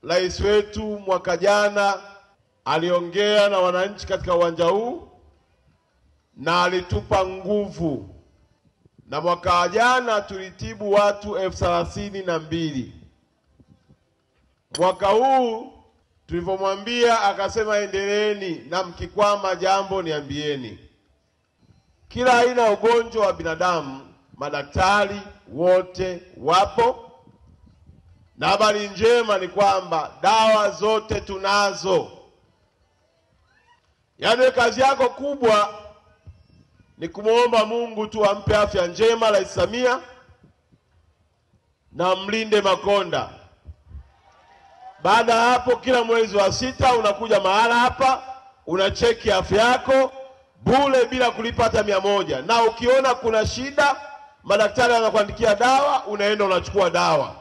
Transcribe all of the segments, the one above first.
Rais wetu mwaka jana aliongea na wananchi katika uwanja huu na alitupa nguvu, na mwaka jana tulitibu watu 32,000. Mwaka huu tulipomwambia akasema endeleeni, na mkikwama jambo niambieni. Kila aina ya ugonjwa wa binadamu madaktari wote wapo, na habari njema ni kwamba dawa zote tunazo. Yaani kazi yako kubwa ni kumuomba Mungu tu ampe afya njema Rais Samia na mlinde Makonda. Baada hapo kila mwezi wa 6 unakuja mahala hapa, unacheki afya yako bure bila kulipa hata 100. Na ukiona kuna shida, madaktari wanakuandikia dawa, unaenda unachukua dawa.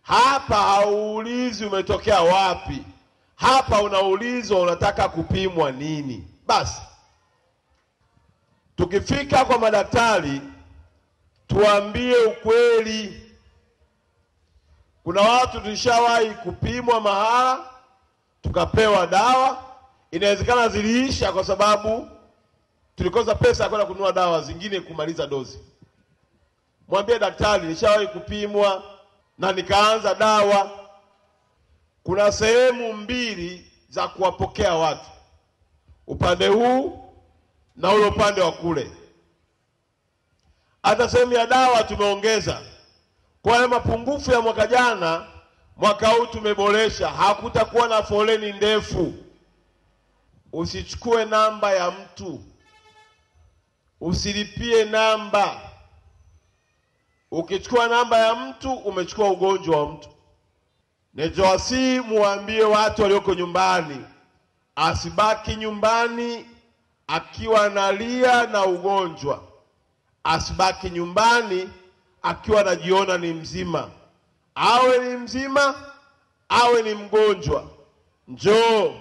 Hapa hauulizi umetokea wapi. Hapa unaulizwa unataka kupimwa nini. Basi tukifika kwa madaktari tuambie ukweli. Kuna watu tulishawahi kupimwa mahala tukapewa dawa, inawezekana ziliisha kwa sababu tulikosa pesa kwenda kununua dawa zingine kumaliza dozi. Mwambie daktari nishawahi kupimwa na nikaanza dawa. Kuna sehemu mbili za kuwapokea watu, upande huu na ule upande wa kule. Hata sehemu ya dawa tumeongeza. Kwa mapungufu ya mwaka jana, mwaka huu tumeboresha. Hakutakuwa na foleni ndefu. Usichukue namba ya mtu, usilipie namba. Ukichukua namba ya mtu umechukua ugonjwa wa mtu. Nejowasi muambie watu walioko nyumbani asibaki nyumbani akiwa analia na ugonjwa. Asibaki nyumbani akiwa anajiona ni mzima. Awe ni mzima, awe ni mgonjwa. Njoo,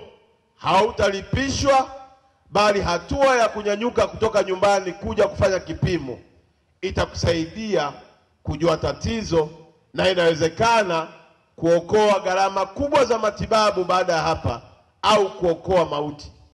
hautalipishwa, bali hatua ya kunyanyuka kutoka nyumbani kuja kufanya kipimo itakusaidia kujua tatizo, na inawezekana kuokoa gharama kubwa za matibabu baada ya hapa, au kuokoa mauti.